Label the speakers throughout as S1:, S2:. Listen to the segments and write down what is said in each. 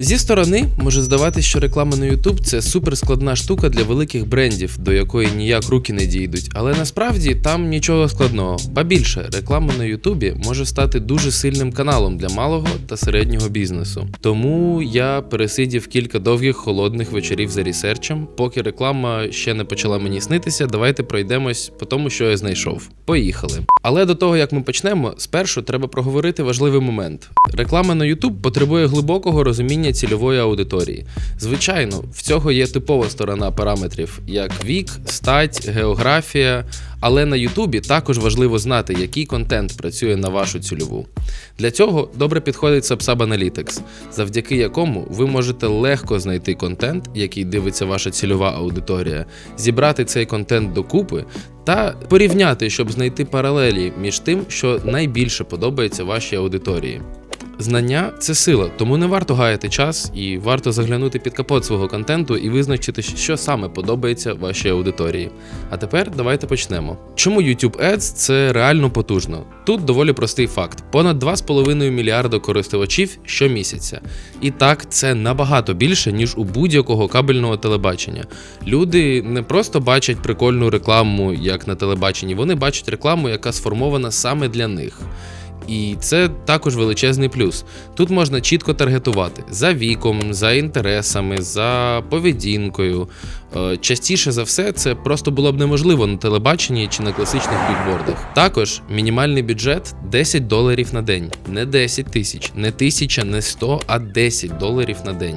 S1: Зі сторони може здаватись, що реклама на YouTube – це суперскладна штука для великих брендів, до якої ніяк руки не дійдуть, але насправді там нічого складного. Ба більше, реклама на YouTube може стати дуже сильним каналом для малого та середнього бізнесу. Тому я пересидів кілька довгих холодних вечорів за ресерчем. Поки реклама ще не почала мені снитися, давайте пройдемось по тому, що я знайшов. Поїхали. Але до того, як ми почнемо, спершу треба проговорити важливий момент. Реклама на YouTube потребує глибокого розуміння цільової аудиторії. Звичайно, в цього є типова сторона параметрів, як вік, стать, географія, але на YouTube також важливо знати, який контент працює на вашу цільову. Для цього добре підходить SubSub Analytics, завдяки якому ви можете легко знайти контент, який дивиться ваша цільова аудиторія, зібрати цей контент докупи та порівняти, щоб знайти паралелі між тим, що найбільше подобається вашій аудиторії. Знання – це сила, тому не варто гаяти час і варто заглянути під капот свого контенту і визначити, що саме подобається вашій аудиторії. А тепер давайте почнемо. Чому YouTube Ads – це реально потужно? Тут доволі простий факт. Понад 2,5 мільярда користувачів щомісяця. І так, це набагато більше, ніж у будь-якого кабельного телебачення. Люди не просто бачать прикольну рекламу, як на телебаченні, вони бачать рекламу, яка сформована саме для них. І це також величезний плюс. Тут можна чітко таргетувати за віком, за інтересами, за поведінкою. Частіше за все, це просто було б неможливо на телебаченні чи на класичних бігбордах. Також мінімальний бюджет $10 на день. Не 10 тисяч, не 1000, не 100, а $10 на день.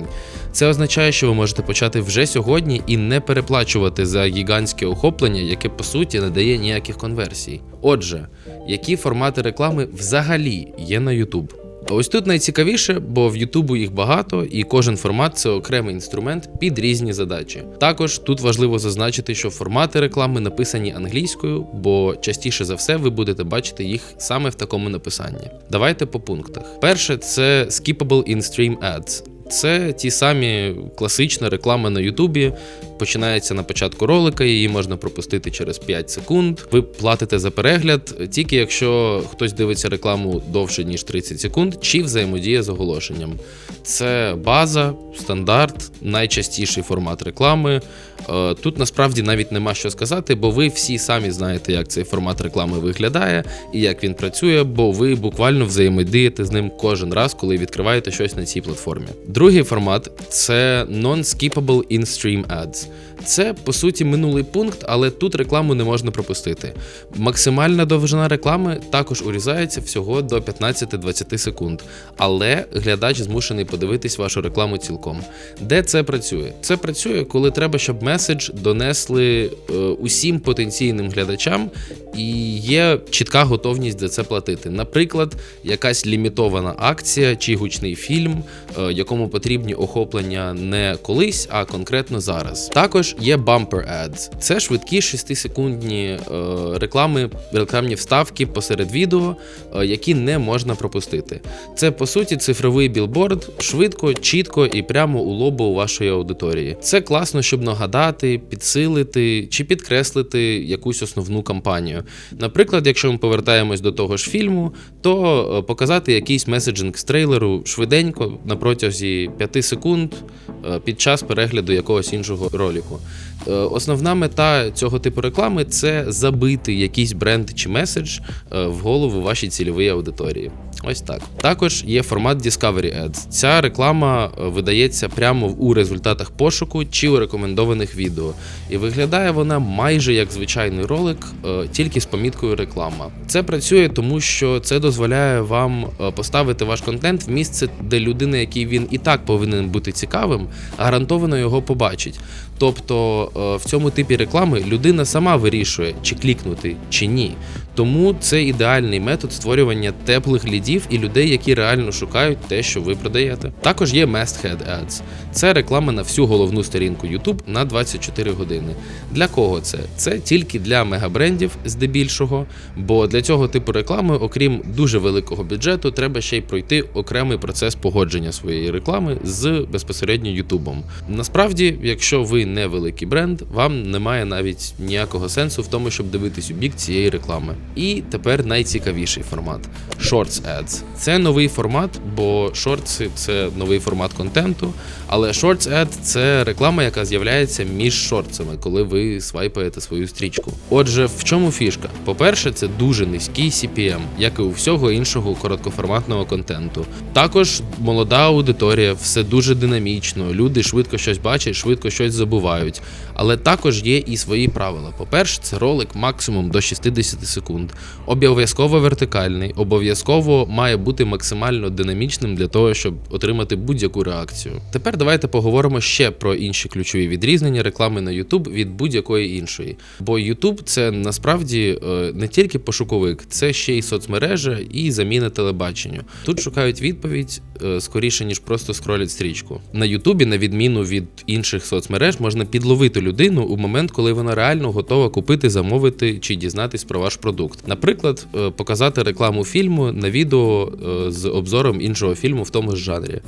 S1: Це означає, що ви можете почати вже сьогодні і не переплачувати за гігантське охоплення, яке по суті не дає ніяких конверсій. Отже, які формати реклами взагалі є на YouTube? Ось тут найцікавіше, бо в YouTube їх багато, і кожен формат – це окремий інструмент під різні задачі. Також тут важливо зазначити, що формати реклами написані англійською, бо частіше за все ви будете бачити їх саме в такому написанні. Давайте по пунктах. Перше – це Skippable In-Stream Ads. Це ті самі класична реклама на Ютубі, починається на початку ролика, її можна пропустити через 5 секунд. Ви платите за перегляд, тільки якщо хтось дивиться рекламу довше, ніж 30 секунд, чи взаємодіє з оголошенням. Це база, стандарт, найчастіший формат реклами. Тут насправді навіть нема що сказати, бо ви всі самі знаєте, як цей формат реклами виглядає і як він працює, бо ви буквально взаємодієте з ним кожен раз, коли відкриваєте щось на цій платформі. Другий формат – це Non-Skippable In-Stream Ads. Це, по суті, минулий пункт, але тут рекламу не можна пропустити. Максимальна довжина реклами також урізається всього до 15-20 секунд, але глядач змушений подивитись вашу рекламу цілком. Де це працює? Це працює, коли треба, щоб меседж донесли усім потенційним глядачам і є чітка готовність за це платити. Наприклад, якась лімітована акція чи гучний фільм, якому потрібні охоплення не колись, а конкретно зараз. Також є Bumper Ads. Це швидкі 6-секундні рекламні вставки посеред відео, які не можна пропустити. Це, по суті, цифровий білборд, швидко, чітко і прямо у лобу вашої аудиторії. Це класно, щоб нагадати, підсилити чи підкреслити якусь основну кампанію. Наприклад, якщо ми повертаємось до того ж фільму, то показати якийсь меседжинг з трейлеру швиденько на протязі 5 секунд під час перегляду якогось іншого ролику. Основна мета цього типу реклами – це забити якийсь бренд чи меседж в голову вашій цільовій аудиторії. Ось так. Також є формат Discovery Ads. Ця реклама видається прямо у результатах пошуку чи у рекомендованих відео. І виглядає вона майже як звичайний ролик, тільки з поміткою реклама. Це працює тому, що це дозволяє вам поставити ваш контент в місце, де людина, який він і так повинен бути цікавим, гарантовано його побачить. Тобто в цьому типі реклами людина сама вирішує, чи клікнути, чи ні. Тому це ідеальний метод створювання теплих лідів і людей, які реально шукають те, що ви продаєте. Також є Must-Have Ads. Це реклама на всю головну сторінку YouTube на 24 години. Для кого це? Це тільки для мегабрендів здебільшого, бо для цього типу реклами, окрім дуже великого бюджету, треба ще й пройти окремий процес погодження своєї реклами з безпосередньо YouTube. Насправді, якщо ви не великий бренд, вам немає навіть ніякого сенсу в тому, щоб дивитись у бік цієї реклами. І тепер найцікавіший формат – Shorts Ads. Це новий формат, бо шортси – це новий формат контенту, але Shorts Ad – це реклама, яка з'являється між шортсами, коли ви свайпаєте свою стрічку. Отже, в чому фішка? По-перше, це дуже низький CPM, як і у всього іншого короткоформатного контенту. Також молода аудиторія, все дуже динамічно, люди швидко щось бачать, швидко щось забувають. Але також є і свої правила. По-перше, це ролик максимум до 60 секунд. Обов'язково вертикальний, обов'язково має бути максимально динамічним для того, щоб отримати будь-яку реакцію. Тепер давайте поговоримо ще про інші ключові відрізнення реклами на YouTube від будь-якої іншої. Бо YouTube – це насправді не тільки пошуковик, це ще й соцмережа і заміна телебаченню. Тут шукають відповідь скоріше, ніж просто скролять стрічку. На YouTube, на відміну від інших соцмереж, можна підловити людину у момент, коли вона реально готова купити, замовити чи дізнатись про ваш продукт. Наприклад, показати рекламу фільму на відео з обзором іншого фільму в тому ж жанрі.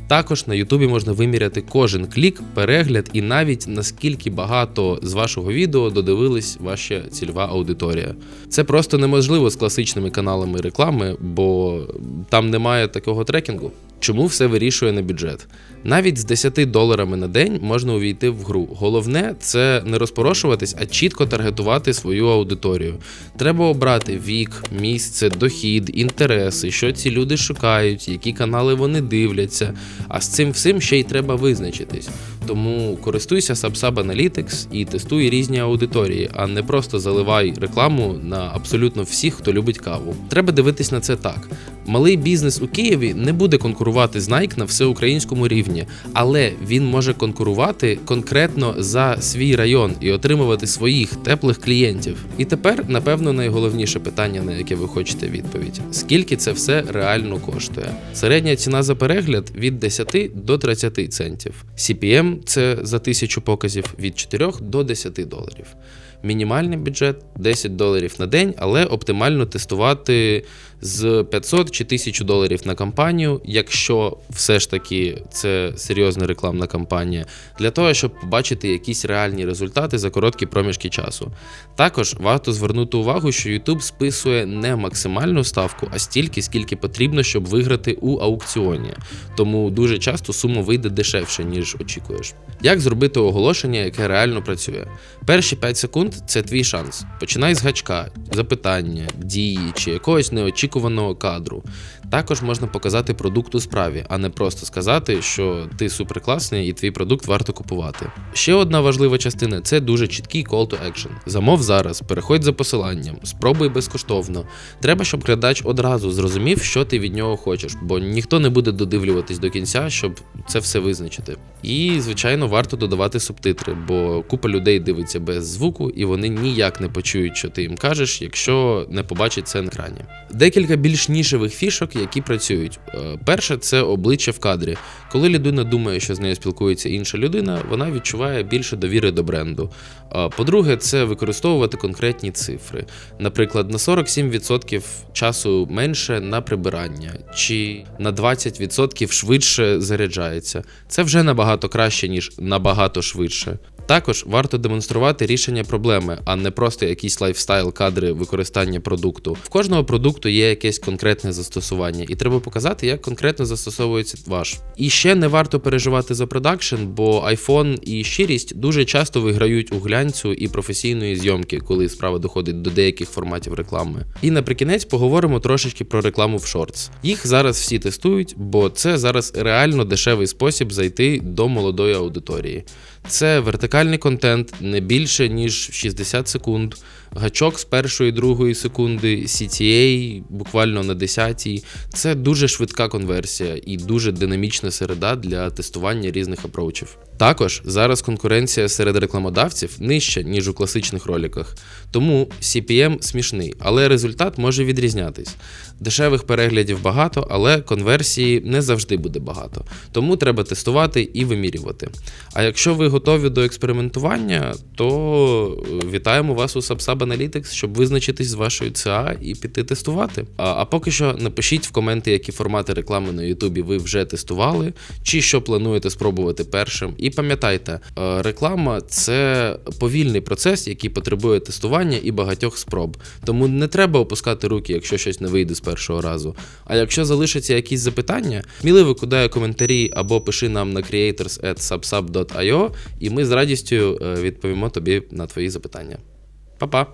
S1: Також на YouTube можна виміряти кожен клік, перегляд і навіть наскільки багато з вашого відео додивилась ваша цільова аудиторія. Це просто неможливо з класичними каналами реклами, бо там немає такого трекінгу. Чому все вирішує на бюджет? Навіть з $10 на день можна увійти в гру. Головне – це не розпорошуватись, а чітко таргетувати свою аудиторію. Треба обрати вік, місце, дохід, інтереси, що ці люди шукають, які канали вони дивляться. А з цим всім ще й треба визначитись. Тому користуйся SubSub Analytics і тестуй різні аудиторії, а не просто заливай рекламу на абсолютно всіх, хто любить каву. Треба дивитись на це так. Малий бізнес у Києві не буде конкурувати з Nike на всеукраїнському рівні, але він може конкурувати конкретно за свій район і отримувати своїх теплих клієнтів. І тепер, напевно, найголовніше питання, на яке ви хочете відповідь. Скільки це все реально коштує? Середня ціна за перегляд від 10 до 30 центів. CPM – це за 1000 показів від 4 до $10. Мінімальний бюджет – $10 на день, але оптимально тестувати з 500 чи $1000 на кампанію, якщо все ж таки це серйозна рекламна кампанія, для того, щоб побачити якісь реальні результати за короткі проміжки часу. Також варто звернути увагу, що YouTube списує не максимальну ставку, а стільки, скільки потрібно, щоб виграти у аукціоні. Тому дуже часто сума вийде дешевше, ніж очікуєш. Як зробити оголошення, яке реально працює? Перші 5 секунд – це твій шанс. Починай з гачка, запитання, дії чи якогось неочікуваного кадру. Також можна показати продукт у справі, а не просто сказати, що ти суперкласний і твій продукт варто купувати. Ще одна важлива частина – це дуже чіткий call to action. Замов зараз, переходь за посиланням, спробуй безкоштовно. Треба, щоб глядач одразу зрозумів, що ти від нього хочеш, бо ніхто не буде додивлюватись до кінця, щоб це все визначити. І, звичайно, варто додавати субтитри, бо купа людей дивиться без звуку, і вони ніяк не почують, що ти їм кажеш, якщо не побачать це на екрані. Декілька більш нішевих фішок, які працюють. Перше – це обличчя в кадрі. Коли людина думає, що з нею спілкується інша людина, вона відчуває більше довіри до бренду. По-друге, це використовувати конкретні цифри. Наприклад, на 47% часу менше на прибирання, чи на 20% швидше заряджається. Це вже набагато краще, ніж набагато швидше. Також варто демонструвати рішення проблеми, а не просто якісь лайфстайл-кадри використання продукту. В кожного продукту є якесь конкретне застосування, і треба показати, як конкретно застосовується ваш. І ще не варто переживати за продакшн, бо iPhone і щирість дуже часто виграють у глянцю і професійної зйомки, коли справа доходить до деяких форматів реклами. І наприкінець поговоримо трошечки про рекламу в Shorts. Їх зараз всі тестують, бо це зараз реально дешевий спосіб зайти до молодої аудиторії. Це вертикальний контент не більше, ніж 60 секунд, гачок з першої, другої секунди, CTA буквально на 10-й. Це дуже швидка конверсія і дуже динамічна середа для тестування різних апроучів. Також зараз конкуренція серед рекламодавців нижча, ніж у класичних роликах. Тому CPM смішний, але результат може відрізнятись. Дешевих переглядів багато, але конверсії не завжди буде багато. Тому треба тестувати і вимірювати. А якщо ви готові до експериментування, то вітаємо вас у SubSub Analytics, щоб визначитись з вашою ЦА і піти тестувати. А поки що напишіть в коменти, які формати реклами на YouTube ви вже тестували, чи що плануєте спробувати першим. І пам'ятайте, реклама – це повільний процес, який потребує тестування і багатьох спроб. Тому не треба опускати руки, якщо щось не вийде з першого разу. А якщо залишаться якісь запитання, сміливо кидай коментарі або пиши нам на creators@subsub.io, і ми з радістю відповімо тобі на твої запитання. Па-па!